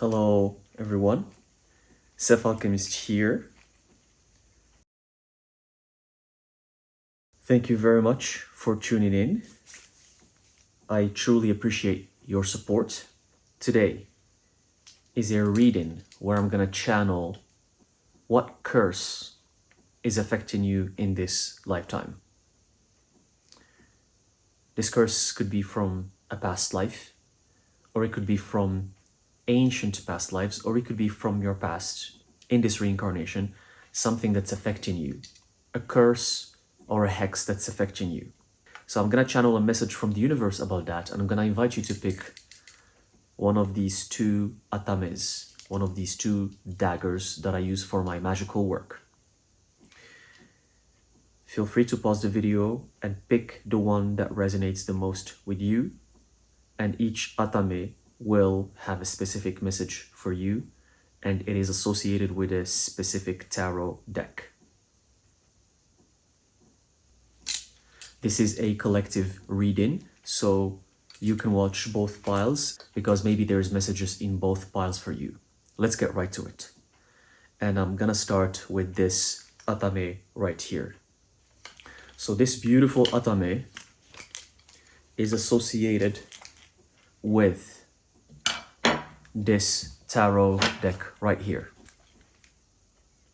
Hello everyone, Alchemist here. Thank you very much for tuning in. I truly appreciate your support. Today is a reading where I'm gonna channel what curse is affecting you in this lifetime. This curse could be from a past life, or it could be from ancient past lives, or it could be from your past in this reincarnation, something that's affecting you, a curse or a hex that's affecting you. So I'm gonna channel a message from the universe about that, and I'm gonna invite you to pick one of these two atames, one of these two daggers that I use for my magical work. Feel free to pause the video and pick the one that resonates the most with you, and each atame will have a specific message for you, and it is associated with a specific tarot deck. This is a collective reading, so you can watch both piles because maybe there's messages in both piles for you. Let's get right to it. And I'm gonna start with this atame right here. So this beautiful atame is associated with this tarot deck right here.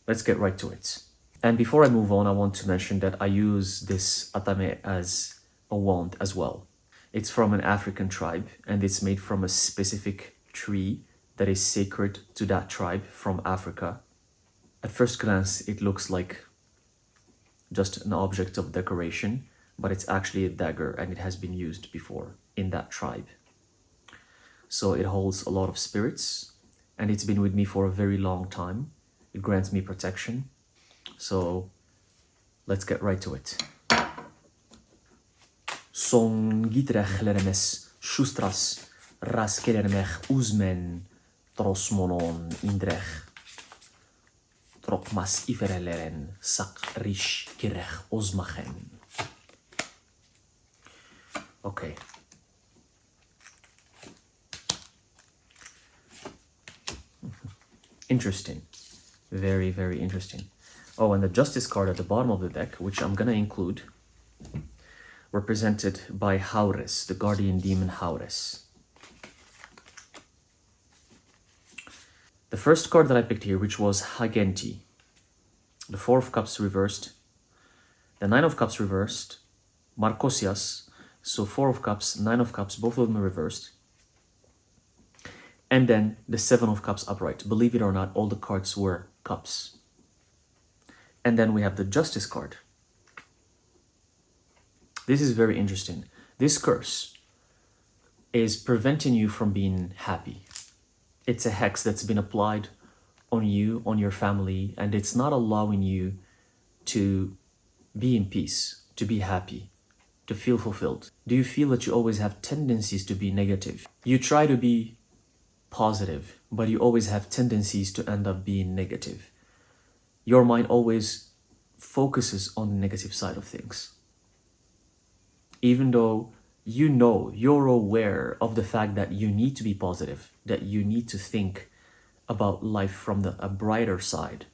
Let's get right to it. And before I move on, I want to mention that I use this atame as a wand as well. It's from an African tribe, and it's made from a specific tree that is sacred to that tribe from Africa. At first glance, it looks like just an object of decoration, but it's actually a dagger, and it has been used before in that tribe. So it holds a lot of spirits, and it's been with me for a very long time. It grants me protection. So let's get right to it. Son gitrech leremes shustras raskeremech uzmen trosmonon indrech trokmas ifereleren sak rish kirech ozmachen. Okay. Interesting. Very, very interesting. Oh, and the Justice card at the bottom of the deck, which I'm gonna include, represented by Haures, the guardian demon Haures. The first card that I picked here, which was Hagenti, the Four of Cups reversed, the Nine of Cups reversed, Marcosias, so Four of Cups, Nine of Cups, both of them are reversed, and then the Seven of Cups upright. Believe it or not, all the cards were cups. And then we have the Justice card. This is very interesting. This curse is preventing you from being happy. It's a hex that's been applied on you, on your family, and it's not allowing you to be in peace, to be happy, to feel fulfilled. Do you feel that you always have tendencies to be negative? You try to be positive, but you always have tendencies to end up being negative. Your mind always focuses on the negative side of things. Even though you know, you're aware of the fact that you need to be positive, that you need to think about life from a brighter side.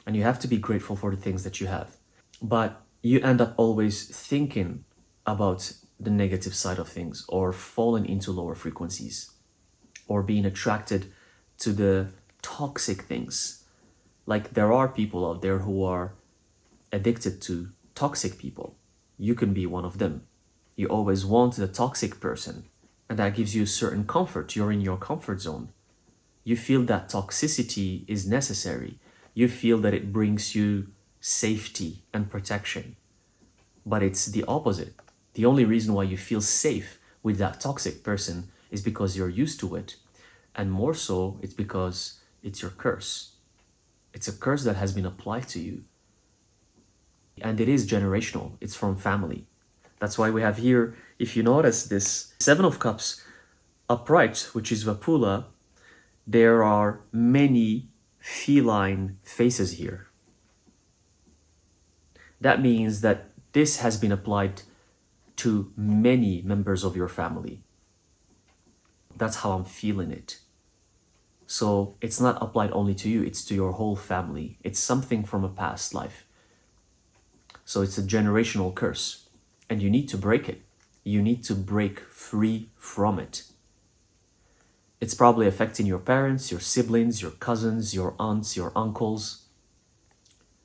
And you have to be grateful for the things that you have. But you end up always thinking about the negative side of things, or falling into lower frequencies, or being attracted to the toxic things. Like there are people out there who are addicted to toxic people. You can be one of them. You always want the toxic person, and that gives you a certain comfort. You're in your comfort zone. You feel that toxicity is necessary. You feel that it brings you safety and protection. But it's the opposite. The only reason why you feel safe with that toxic person is because you're used to it. And more so, it's because it's your curse. It's a curse that has been applied to you. And it is generational. It's from family. That's why we have here, if you notice this Seven of Cups upright, which is Vapula, there are many feline faces here. That means that this has been applied to many members of your family. That's how I'm feeling it. So it's not applied only to you, it's to your whole family. It's something from a past life. So it's a generational curse. And you need to break it. You need to break free from it. It's probably affecting your parents, your siblings, your cousins, your aunts, your uncles.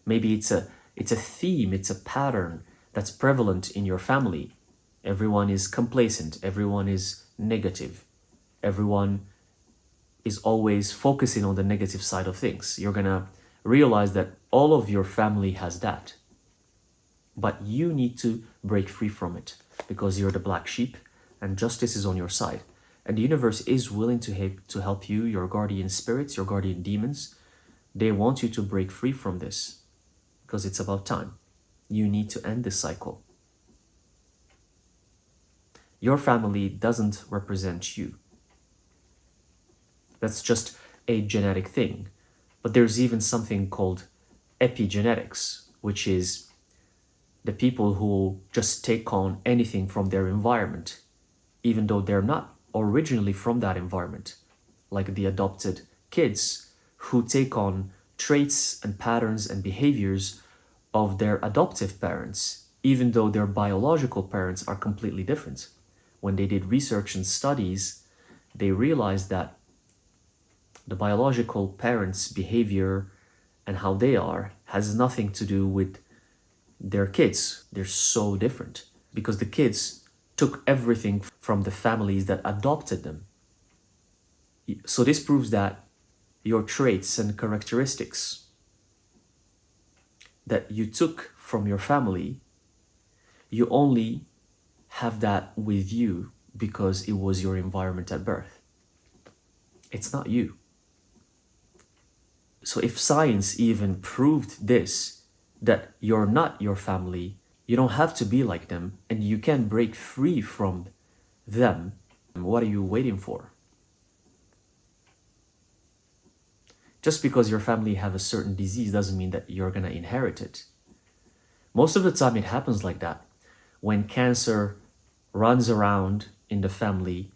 Maybe it's a theme, it's a pattern that's prevalent in your family. Everyone is complacent, everyone is negative, everyone is always focusing on the negative side of things. You're gonna realize that all of your family has that. But you need to break free from it because you're the black sheep and justice is on your side. And the universe is willing to help you, your guardian spirits, your guardian demons. They want you to break free from this because it's about time. You need to end this cycle. Your family doesn't represent you. That's just a genetic thing. But there's even something called epigenetics, which is the people who just take on anything from their environment, even though they're not originally from that environment, like the adopted kids who take on traits and patterns and behaviors of their adoptive parents, even though their biological parents are completely different. When they did research and studies, they realized that the biological parents' behavior and how they are has nothing to do with their kids. They're so different because the kids took everything from the families that adopted them. So this proves that your traits and characteristics that you took from your family, you only have that with you because it was your environment at birth. It's not you. So if science even proved this, that you're not your family, you don't have to be like them, and you can break free from them, what are you waiting for? Just because your family have a certain disease doesn't mean that you're gonna inherit it. Most of the time it happens like that. When cancer runs around in the family,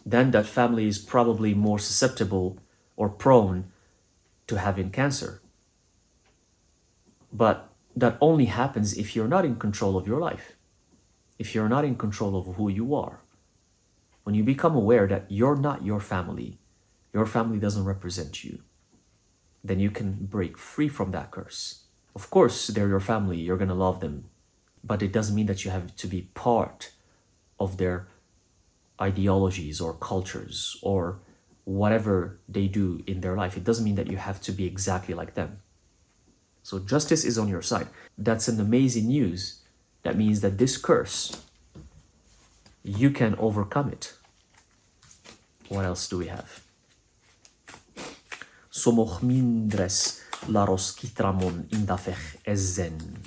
then that family is probably more susceptible or prone to having cancer. But that only happens if you're not in control of your life, if you're not in control of who you are. When you become aware that you're not your family doesn't represent you, then you can break free from that curse. Of course, they're your family, you're gonna love them, but it doesn't mean that you have to be part of their ideologies or cultures or whatever they do in their life. It doesn't mean that you have to be exactly like them. So justice is on your side. That's an amazing news. That means that this curse, you can overcome it. What else do we have? Somoch mindres laros kitramon indafech ezen.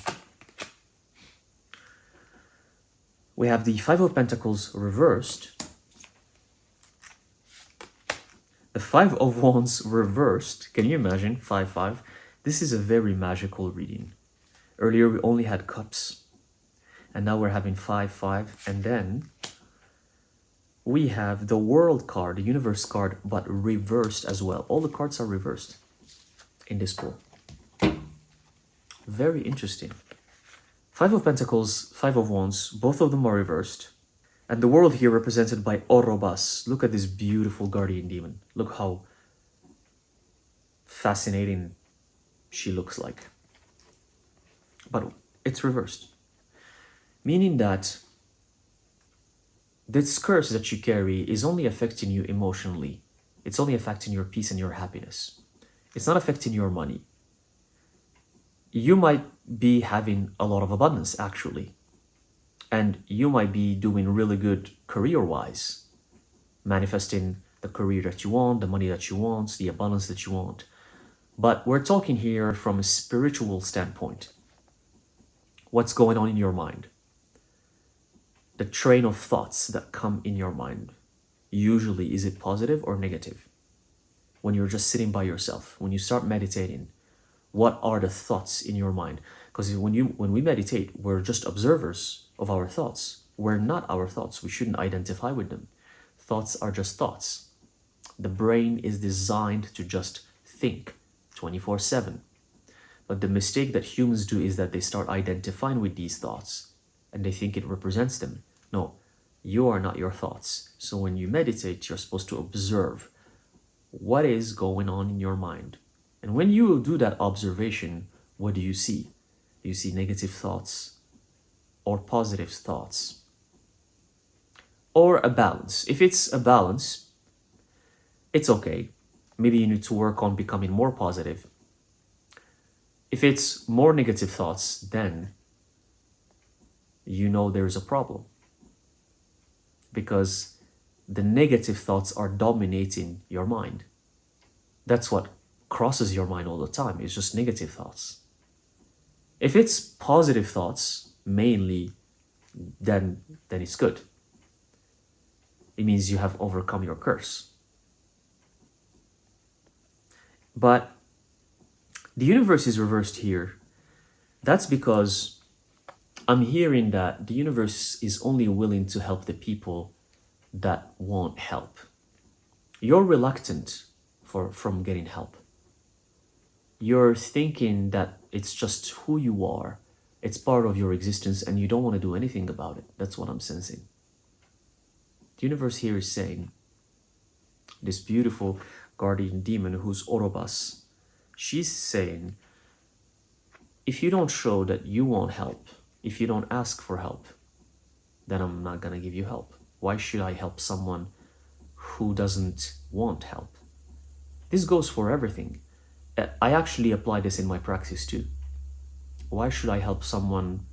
We have the Five of Pentacles reversed. The Five of Wands reversed. Can you imagine? 5-5. This is a very magical reading. Earlier we only had cups, and now we're having 5-5, and then we have the World card, the Universe card, but reversed as well. All the cards are reversed in this pool. Very interesting. Five of Pentacles, Five of Wands, both of them are reversed. And the World here represented by Orbus. Look at this beautiful guardian demon. Look how fascinating she looks like. But it's reversed, meaning that this curse that you carry is only affecting you emotionally. It's only affecting your peace and your happiness. It's not affecting your money. You might be having a lot of abundance actually, and you might be doing really good career-wise, manifesting the career that you want, the money that you want, the abundance that you want. But we're talking here from a spiritual standpoint. What's going on in your mind? The train of thoughts that come in your mind. Usually, is it positive or negative? When you're just sitting by yourself, when you start meditating, what are the thoughts in your mind? Because when we meditate, we're just observers of our thoughts. We're not our thoughts. We shouldn't identify with them. Thoughts are just thoughts. The brain is designed to just think 24/7. But the mistake that humans do is that they start identifying with these thoughts and they think it represents them. No, you are not your thoughts. So when you meditate, you're supposed to observe what is going on in your mind. And when you do that observation, what do you see? Do you see negative thoughts or positive thoughts? Or a balance? If it's a balance, it's okay. Maybe you need to work on becoming more positive. If it's more negative thoughts, then you know there's a problem. Because the negative thoughts are dominating your mind. That's what crosses your mind all the time. It's just negative thoughts. If it's positive thoughts, mainly, then it's good. It means you have overcome your curse. But the universe is reversed here. That's because I'm hearing that the universe is only willing to help the people that won't help. You're reluctant from getting help. You're thinking that it's just who you are. It's part of your existence and you don't want to do anything about it. That's what I'm sensing. The universe here is saying, this beautiful guardian demon who's Orbus, she's saying, if you don't show that you want help, if you don't ask for help, then I'm not gonna give you help. Why should I help someone who doesn't want help? This goes for everything. I actually apply this in my practice too. Why should I help someone,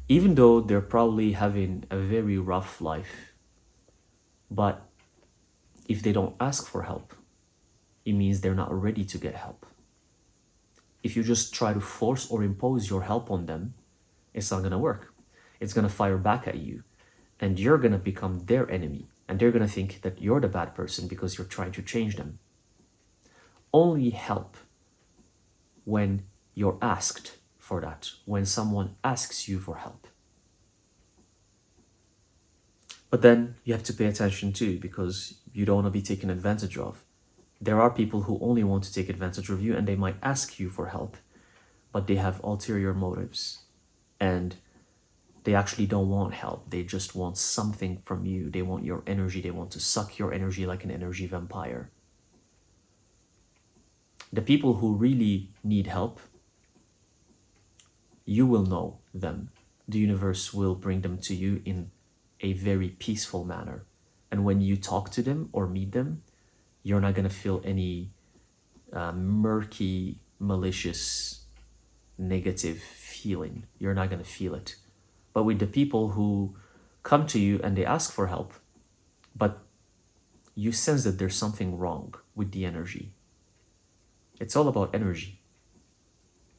even though they're probably having a very rough life, but if they don't ask for help, it means they're not ready to get help. If you just try to force or impose your help on them, it's not gonna work. It's gonna fire back at you and you're gonna become their enemy and they're gonna think that you're the bad person because you're trying to change them. Only help when you're asked for that, when someone asks you for help. But then you have to pay attention too, because you don't want to be taken advantage of. There are people who only want to take advantage of you and they might ask you for help, but they have ulterior motives and they actually don't want help. They just want something from you. They want your energy. They want to suck your energy like an energy vampire. The people who really need help, you will know them. The universe will bring them to you in a very peaceful manner. And when you talk to them or meet them, you're not going to feel any murky, malicious, negative feeling. You're not going to feel it. But with the people who come to you and they ask for help, but you sense that there's something wrong with the energy. It's all about energy.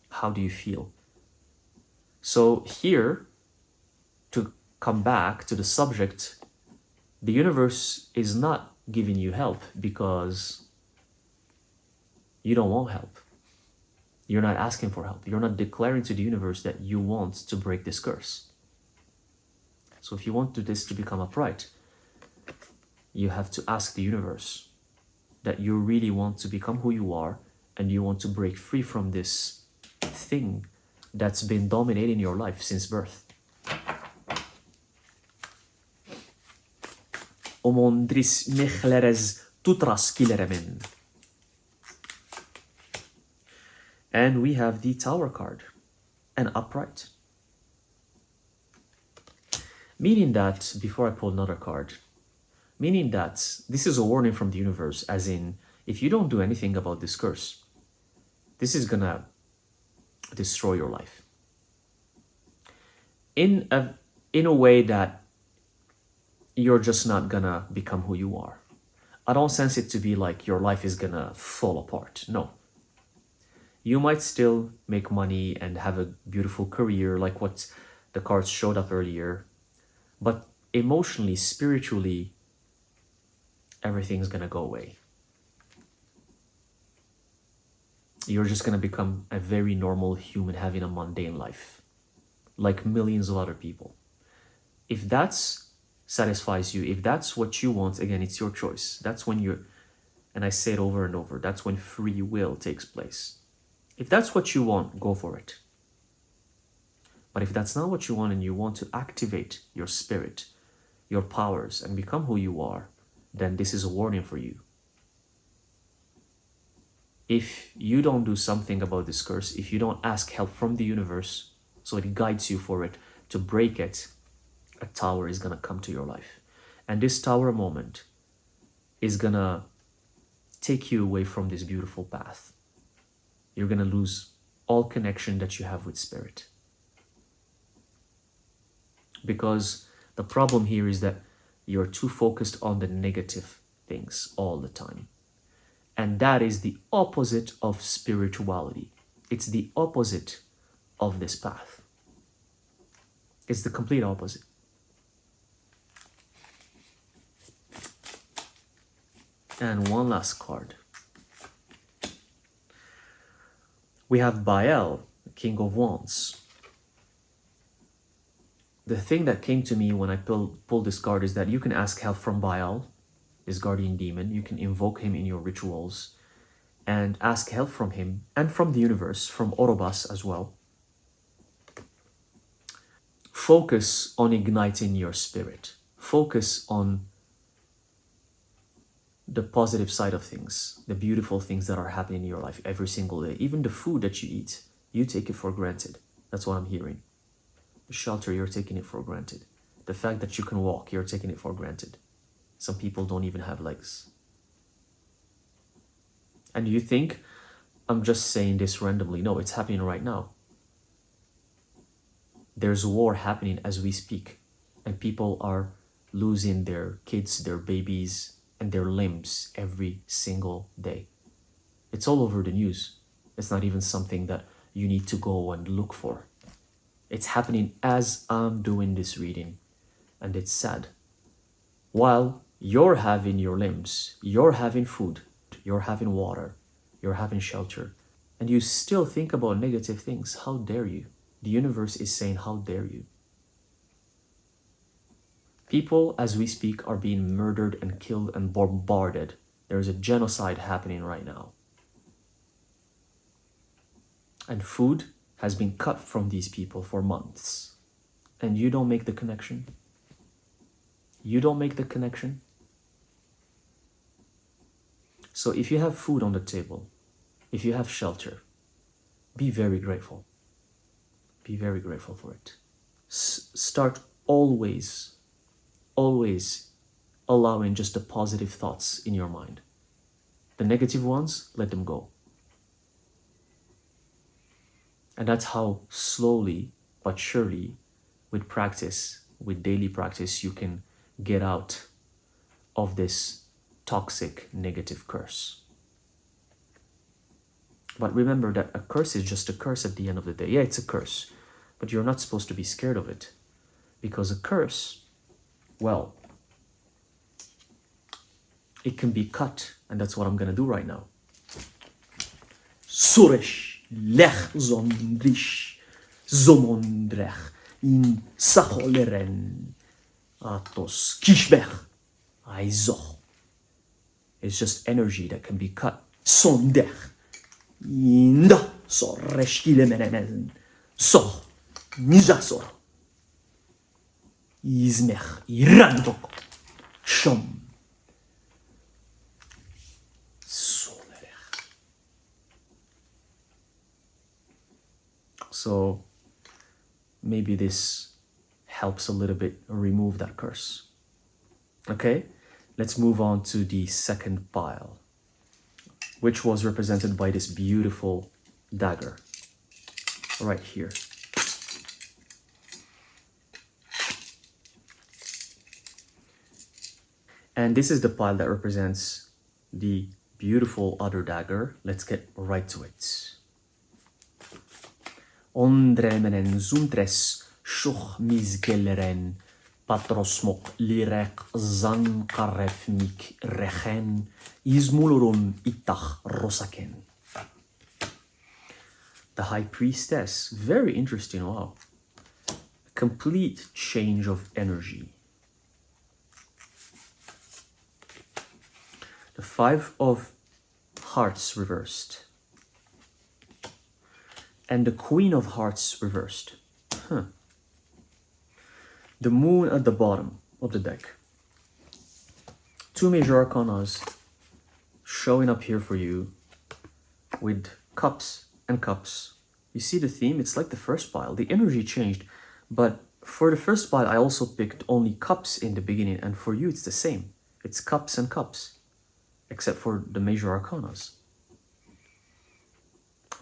How do you feel? So here, to come back to the subject, the universe is not giving you help because you don't want help. You're not asking for help. You're not declaring to the universe that you want to break this curse. So if you want this to become upright, you have to ask the universe that you really want to become who you are and you want to break free from this thing that's been dominating your life since birth. Omondris michleres tutras kileremen. And we have the Tower card, and upright. Meaning that, before I pull another card, meaning that this is a warning from the universe, as in, if you don't do anything about this curse, this is gonna destroy your life. In a way that you're just not gonna become who you are. I don't sense it to be like your life is gonna fall apart. No. You might still make money and have a beautiful career like what the cards showed up earlier. But emotionally, spiritually, everything's gonna go away. You're just gonna become a very normal human having a mundane life, like millions of other people. If that satisfies you, if that's what you want, again, it's your choice. That's when And I say it over and over. That's when free will takes place. If that's what you want, go for it. But if that's not what you want and you want to activate your spirit, your powers, and become who you are, then this is a warning for you. If you don't do something about this curse, if you don't ask help from the universe so it guides you for it to break it, a tower is going to come to your life. And this tower moment is going to take you away from this beautiful path. You're going to lose all connection that you have with spirit. Because the problem here is that you're too focused on the negative things all the time. And that is the opposite of spirituality. It's the opposite of this path. It's the complete opposite. And one last card. We have Belle, the King of Wands. The thing that came to me when I pulled this card is that you can ask help from Belle, this guardian demon. You can invoke him in your rituals and ask help from him and from the universe, from Orbus as well. Focus on igniting your spirit. Focus on the positive side of things, the beautiful things that are happening in your life every single day. Even the food that you eat, you take it for granted. That's what I'm hearing. The shelter, you're taking it for granted. The fact that you can walk, you're taking it for granted. Some people don't even have legs. And you think I'm just saying this randomly? No, it's happening right now. There's war happening as we speak, and people are losing their kids, their babies, and their limbs every single day. It's all over the news. It's not even something that you need to go and look for. It's happening as I'm doing this reading, and it's sad. While you're having your limbs, you're having food, you're having water, you're having shelter, and you still think about negative things. How dare you? The universe is saying, how dare you? People, as we speak, are being murdered and killed and bombarded. There is a genocide happening right now. And food has been cut from these people for months. And you don't make the connection? You don't make the connection? So if you have food on the table, if you have shelter, be very grateful. Be very grateful for it. Start always allowing just the positive thoughts in your mind. The negative ones, let them go. And that's how slowly but surely, with practice, with daily practice, you can get out of this toxic negative curse. But remember that a curse is just a curse at the end of the day. Yeah, it's a curse, but you're not supposed to be scared of it. Because a curse, well, it can be cut, and that's what I'm going to do right now. Suresh lech zondrish zomondrech in sacholeren atos kishbech aizoch. It's just energy that can be cut. Sondech inda soresh kilemenen so nizasor izmech irandok shom. So maybe this helps a little bit remove that curse. Okay, let's move on to the second pile, which was represented by this beautiful dagger right here. And this is the pile that represents the beautiful other dagger. Let's get right to it. Ondremenen zuntres shuch mizgeleren patrosmok lirek zankaref mik rechen izmulurun itach rosaken. The High Priestess, very interesting. Wow, complete change of energy. The Five of Hearts reversed. And the Queen of Hearts reversed. The Moon at the bottom of the deck. Two major arcanas showing up here for you with cups and cups. You see the theme? It's like the first pile. The energy changed, but for the first pile, I also picked only cups in the beginning, and for you, it's the same. It's cups and cups, except for the major arcanas.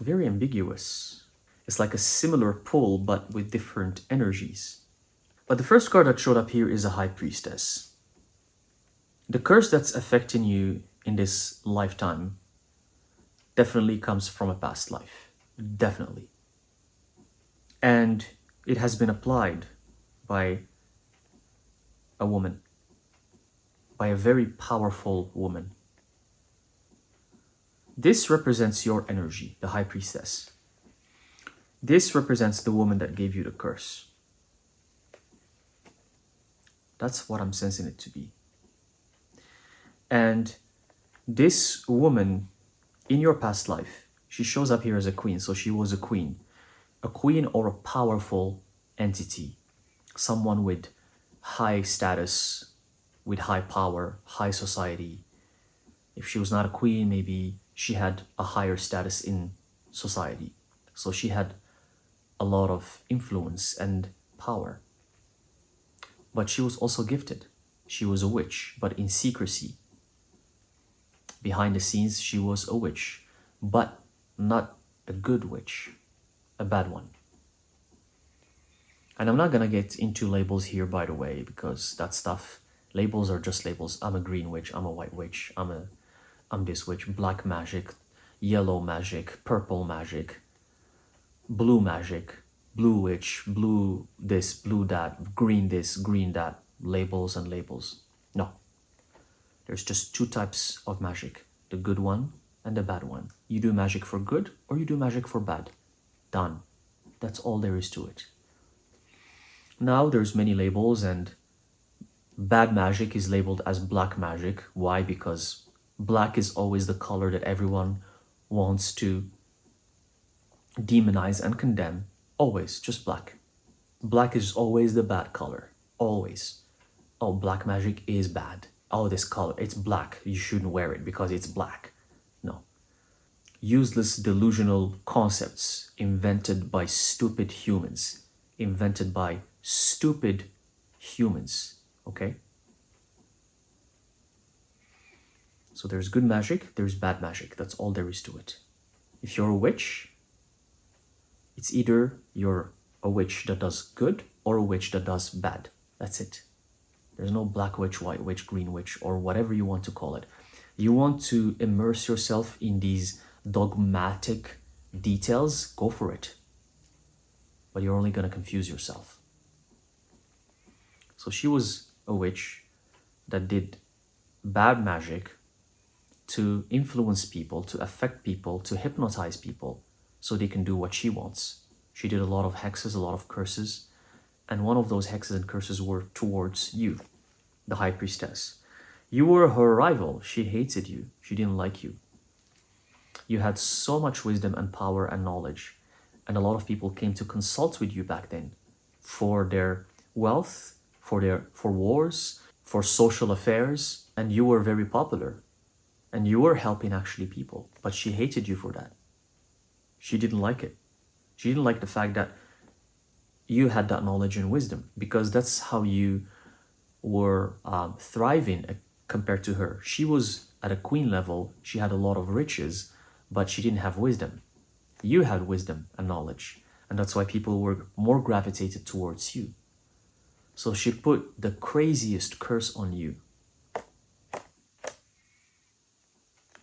Very ambiguous. It's like a similar pull, but with different energies. But the first card that showed up here is a High Priestess. The curse that's affecting you in this lifetime definitely comes from a past life. Definitely. And it has been applied by a woman, by a very powerful woman. This represents your energy, the High Priestess. This represents the woman that gave you the curse. That's what I'm sensing it to be. And this woman, in your past life, she shows up here as a queen, so she was a queen. A queen or a powerful entity. Someone with high status, with high power, high society. If she was not a queen, maybe she had a higher status in society. So she had a lot of influence and power. But she was also gifted. She was a witch, but in secrecy. Behind the scenes, she was a witch, but not a good witch, a bad one. And I'm not gonna get into labels here, by the way, because that stuff, labels are just labels. I'm a green witch, I'm a white witch, I'm this witch, black magic, yellow magic, purple magic, blue magic, blue witch, blue this, blue that, green this, green that, labels and labels. No. There's just two types of magic, the good one and the bad one. You do magic for good or you do magic for bad. Done. That's all there is to it. Now there's many labels, and bad magic is labeled as black magic. Why? Because black is always the color that everyone wants to demonize and condemn. Always, just black. Black is always the bad color. Always. Oh, black magic is bad. Oh, this color, it's black. You shouldn't wear it because it's black. No. Useless delusional concepts invented by stupid humans. Invented by stupid humans. Okay? So there's good magic, there's bad magic. That's all there is to it. If you're a witch, it's either you're a witch that does good or a witch that does bad. That's it. There's no black witch, white witch, green witch, or whatever you want to call it. You want to immerse yourself in these dogmatic details, go for it. But you're only going to confuse yourself. So she was a witch that did bad magic to influence people, to affect people, to hypnotize people so they can do what she wants. She did a lot of hexes, a lot of curses, and one of those hexes and curses were towards you, the High Priestess. You were her rival. She hated you. She didn't like you. You had so much wisdom and power and knowledge, and a lot of people came to consult with you back then for their wealth, for wars, for social affairs, and you were very popular, and you were helping actually people, but she hated you for that. She didn't like it. She didn't like the fact that you had that knowledge and wisdom, because that's how you were thriving compared to her. She was at a queen level. She had a lot of riches, but she didn't have wisdom. You had wisdom and knowledge, and that's why people were more gravitated towards you. So she put the craziest curse on you.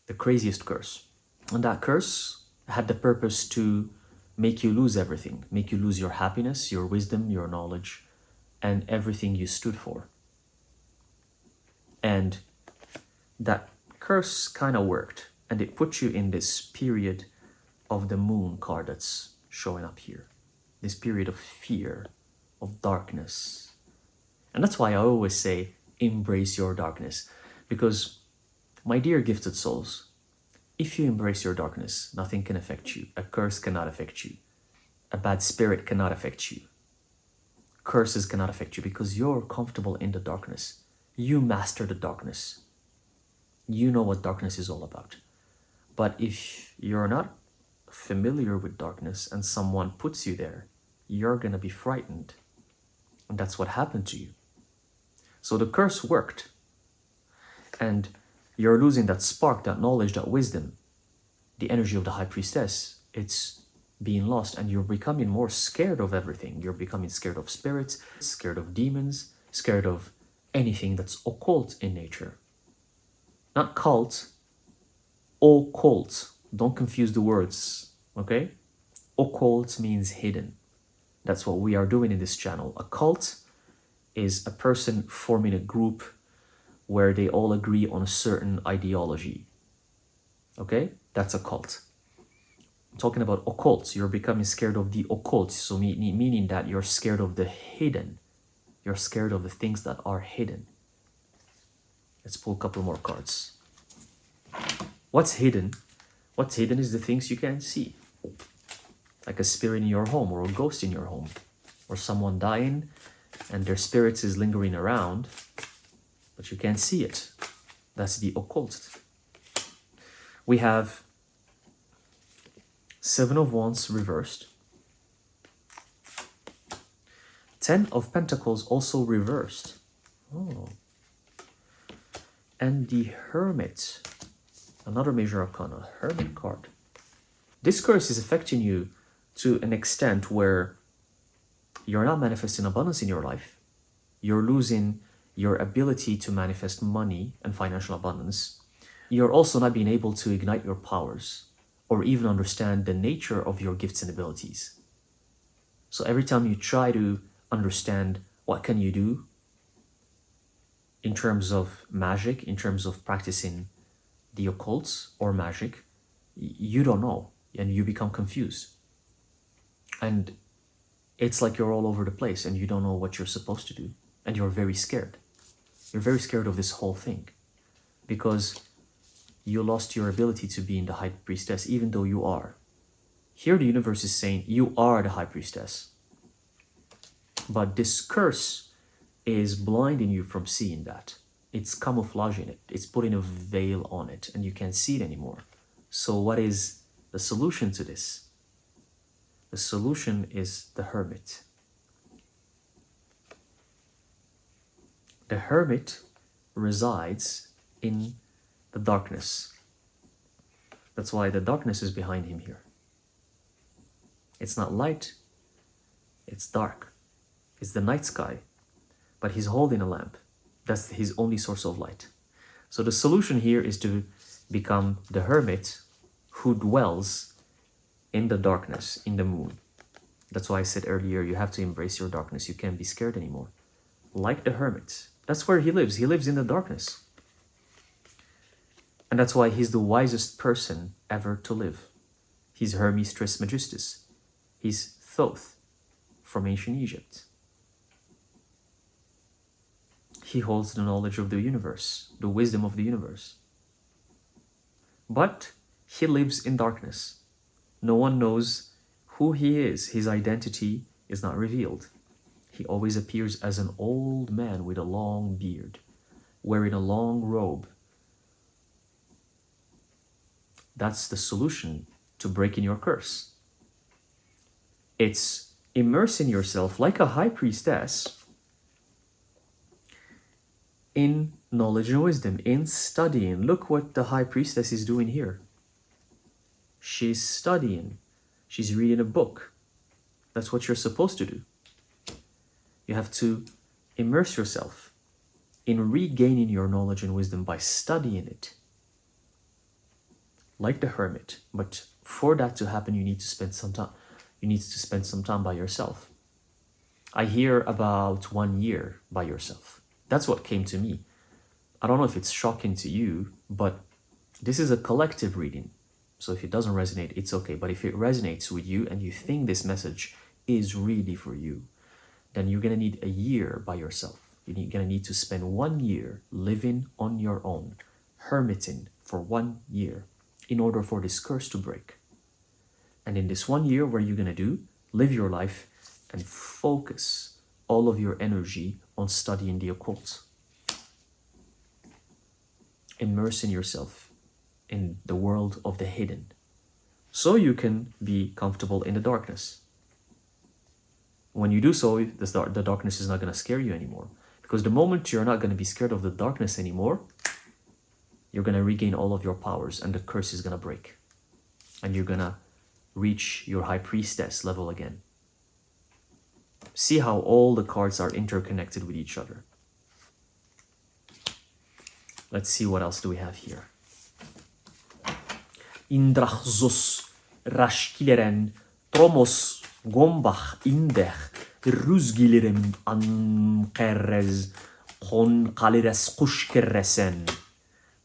The craziest curse. And that curse had the purpose to make you lose everything, make you lose your happiness, your wisdom, your knowledge, and everything you stood for. And that curse kind of worked, and it put you in this period of the moon card that's showing up here. This period of fear, of darkness. And that's why I always say, embrace your darkness. Because My dear gifted souls, if you embrace your darkness, nothing can affect you. A curse cannot affect you. A bad spirit cannot affect you. Curses cannot affect you because you're comfortable in the darkness. You master the darkness. You know what darkness is all about. But if you're not familiar with darkness and someone puts you there, you're going to be frightened. And that's what happened to you. So the curse worked. And you're losing that spark, that knowledge, that wisdom, the energy of the high priestess. It's being lost and you're becoming more scared of everything. You're becoming scared of spirits, scared of demons, scared of anything that's occult in nature. Not cult, occult. Don't confuse the words, okay? Occult means hidden. That's what we are doing in this channel. A cult is a person forming a group where they all agree on a certain ideology. Okay? That's a cult. I'm talking about occult. You're becoming scared of the occult. So meaning that you're scared of the hidden. You're scared of the things that are hidden. Let's pull a couple more cards. What's hidden? What's hidden is the things you can't see. Like a spirit in your home or a ghost in your home. Or someone dying and their spirits is lingering around, but you can't see it. That's the occult. We have Seven of Wands reversed. Ten of Pentacles also reversed. Oh. And the Hermit. Another major arcana. Hermit card. This curse is affecting you to an extent where you're not manifesting abundance in your life. You're losing your ability to manifest money and financial abundance. You're also not being able to ignite your powers or even understand the nature of your gifts and abilities. So every time you try to understand what can you do in terms of magic, in terms of practicing the occult or magic, you don't know and you become confused. And it's like you're all over the place and you don't know what you're supposed to do. And you're very scared. You're very scared of this whole thing because you lost your ability to be in the high priestess, even though you are. Here the universe is saying you are the high priestess. But this curse is blinding you from seeing that. It's camouflaging it. It's putting a veil on it and you can't see it anymore. So what is the solution to this? The solution is the Hermit. The Hermit resides in the darkness. That's why the darkness is behind him here. It's not light, it's dark. It's the night sky, but he's holding a lamp. That's his only source of light. So the solution here is to become the Hermit who dwells in the darkness, in the moon. That's why I said earlier, you have to embrace your darkness. You can't be scared anymore. Like the Hermit. That's where he lives. He lives in the darkness. And that's why he's the wisest person ever to live. He's Hermes Trismegistus. He's Thoth from ancient Egypt. He holds the knowledge of the universe, the wisdom of the universe. But he lives in darkness. No one knows who he is. His identity is not revealed. He always appears as an old man with a long beard, wearing a long robe. That's the solution to breaking your curse. It's immersing yourself like a high priestess in knowledge and wisdom, in studying. Look what the high priestess is doing here. She's studying. She's reading a book. That's what you're supposed to do. You have to immerse yourself in regaining your knowledge and wisdom by studying it. Like the Hermit. But for that to happen, you need to spend some time. You need to spend some time by yourself. I hear about 1 year by yourself. That's what came to me. I don't know if it's shocking to you, but this is a collective reading. So if it doesn't resonate, it's okay. But if it resonates with you and you think this message is really for you, then you're going to need a year by yourself. You're going to need to spend 1 year living on your own, hermiting for 1 year in order for this curse to break. And in this 1 year, what are you going to do? Live your life and focus all of your energy on studying the occult. Immersing yourself in the world of the hidden, so you can be comfortable in the darkness. When you do so, the darkness is not going to scare you anymore. Because the moment you're not going to be scared of the darkness anymore, you're going to regain all of your powers and the curse is going to break. And you're going to reach your high priestess level again. See how all the cards are interconnected with each other. Let's see what else do we have here. Indrachzos rashkileren tromos gombach indech rusgilirem ankerez kon kalires kushkeresen.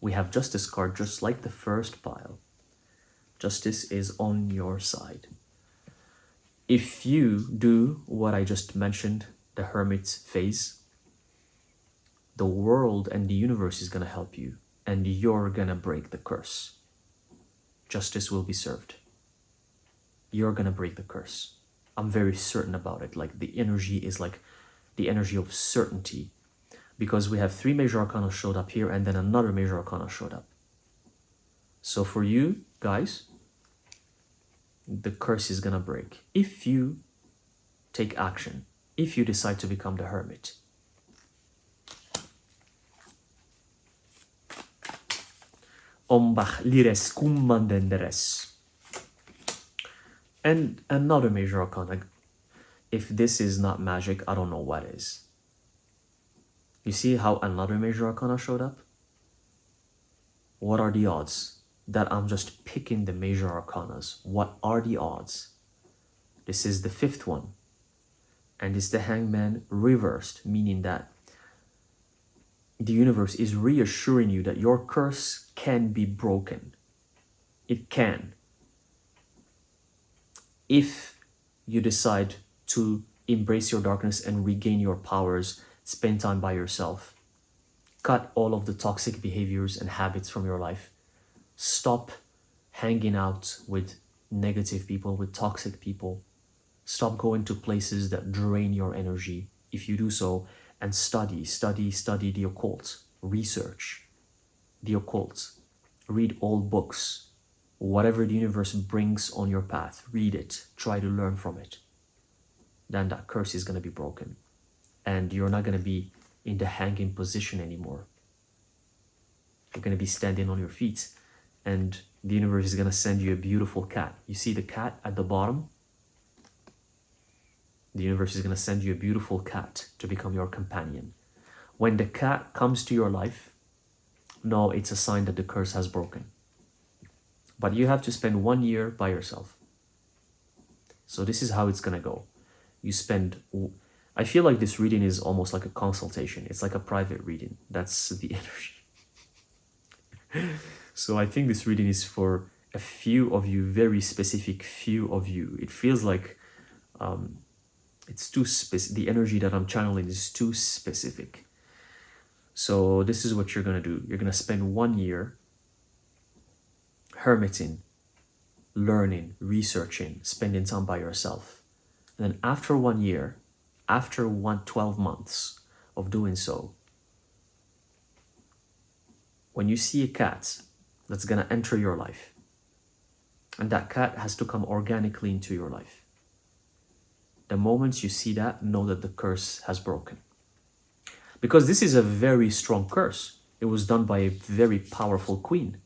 We have Justice card just like the first pile. Justice is on your side. If you do what I just mentioned, the Hermit phase, the world and the universe is going to help you and you're going to break the curse. Justice will be served. You're going to break the curse. I'm very certain about it. Like the energy is like the energy of certainty, because we have 3 major arcana showed up here and then another major arcana showed up. So for you guys, the curse is going to break if you take action, if you decide to become the Hermit. Ombach lires kummandenderes. And another major arcana. If this is not magic, I don't know what is. You see how another major arcana showed up? What are the odds that I'm just picking the major arcanas? What are the odds? This is the 5th one. And it's the Hangman reversed, meaning that the universe is reassuring you that your curse can be broken. It can. If you decide to embrace your darkness and regain your powers, spend time by yourself, cut all of the toxic behaviors and habits from your life, stop hanging out with negative people, with toxic people, stop going to places that drain your energy. If you do so, and study the occult, research the occult, read old books, whatever the universe brings on your path, read it, try to learn from it. Then that curse is going to be broken and you're not going to be in the hanging position anymore. You're going to be standing on your feet and the universe is going to send you a beautiful cat. You see the cat at the bottom? The universe is going to send you a beautiful cat to become your companion. When the cat comes to your life, no, it's a sign that the curse has broken. But you have to spend 1 year by yourself. So this is how it's going to go. You spend... I feel like this reading is almost like a consultation. It's like a private reading. That's the energy. So I think this reading is for a few of you, very specific few of you. It feels like... it's too specific. The energy that I'm channeling is too specific. So this is what you're going to do. You're going to spend 1 year hermiting, learning, researching, spending time by yourself. And then after 1 year, after 12 months of doing so, when you see a cat that's going to enter your life, and that cat has to come organically into your life, the moment you see that, know that the curse has broken. Because this is a very strong curse. It was done by a very powerful queen.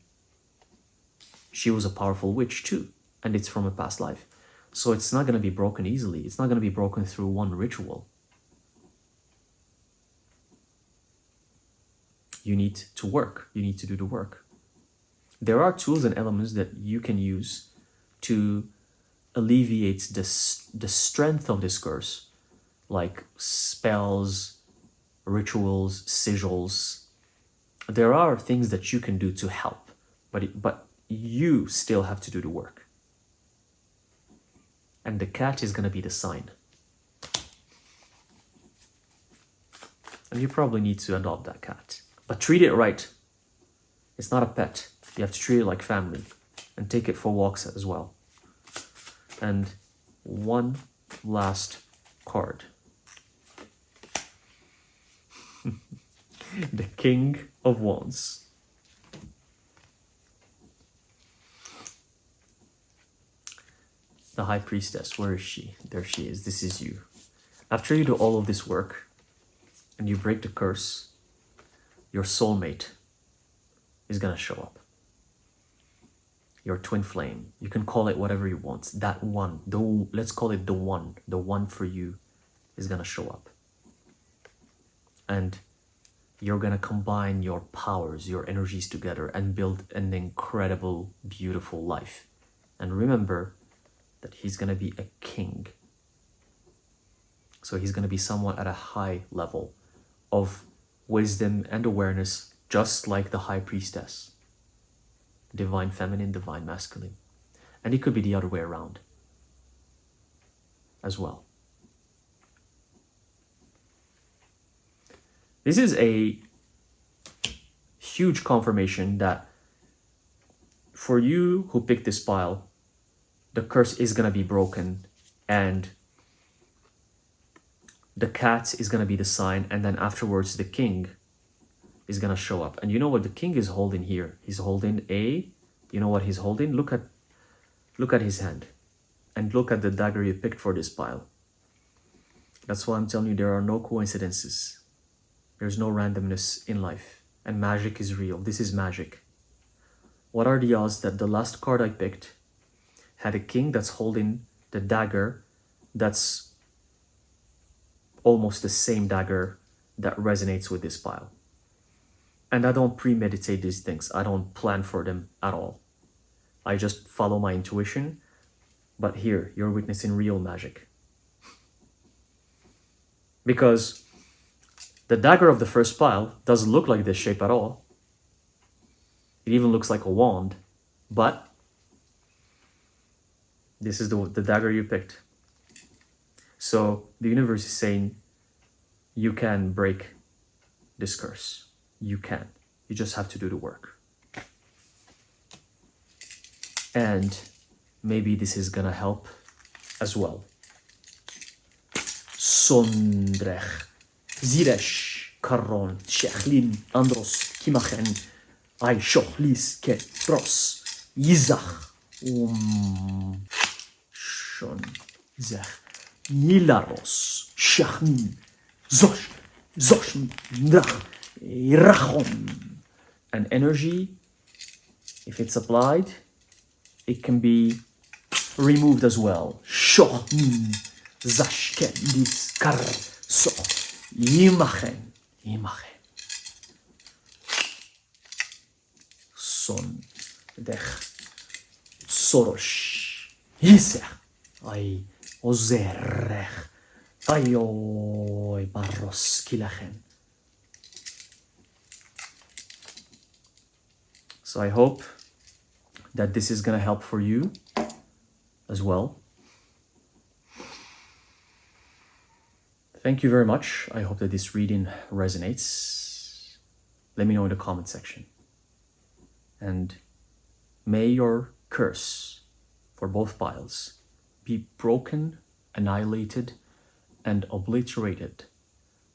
She was a powerful witch too, and it's from a past life. So it's not going to be broken easily. It's not going to be broken through one ritual. You need to work. You need to do the work. There are tools and elements that you can use to alleviate the strength of this curse, like spells, rituals, sigils. There are things that you can do to help, but you still have to do the work. And the cat is going to be the sign. And you probably need to adopt that cat. But treat it right. It's not a pet. You have to treat it like family and take it for walks as well. And one last card. The King of Wands. The High Priestess, where is she? There she is. This is you. After you do all of this work and you break the curse, your soulmate is gonna show up. Your twin flame. You can call it whatever you want. That one, let's call it the one for you is gonna show up. And you're gonna combine your powers, your energies together and build an incredible, beautiful life. And remember that he's gonna be a king. So he's gonna be someone at a high level of wisdom and awareness, just like the High Priestess. Divine feminine, divine masculine. And it could be the other way around as well. This is a huge confirmation that for you who picked this pile, the curse is going to be broken and the cat is going to be the sign, and then afterwards the king is going to show up. And you know what the king is holding here? He's holding you know what he's holding? Look at his hand and look at the dagger you picked for this pile. That's why I'm telling you, there are no coincidences. There's no randomness in life, and magic is real. This is magic. What are the odds that the last card I picked had a king that's holding the dagger that's almost the same dagger that resonates with this pile? And I don't premeditate these things. I don't plan for them at all. I just follow my intuition. But here, you're witnessing real magic. Because the dagger of the first pile doesn't look like this shape at all. It even looks like a wand. But this is the dagger you picked. So the universe is saying, you can break this curse. You can. You just have to do the work. And maybe this is gonna help as well. Sondrech, Ziresh, Karon, Shechlin, Andros, Kimachen, Ay Shochlis, Ketros, Yizach, Shon, Zech, Nilaros, Shachmin, Zosh, Drach, Rachon. And energy, if it's applied, it can be removed as well. Shochmin, Zashken, Dis, Kar, So, Yimachen, Son, Dech, Sorosh, Yiser, Ay, Ozerech, Ayoy, Barros, Kilachen. So I hope that this is gonna help for you as well. Thank you very much. I hope that this reading resonates. Let me know in the comment section. And may your curse for both piles be broken, annihilated, and obliterated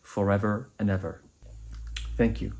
forever and ever. Thank you.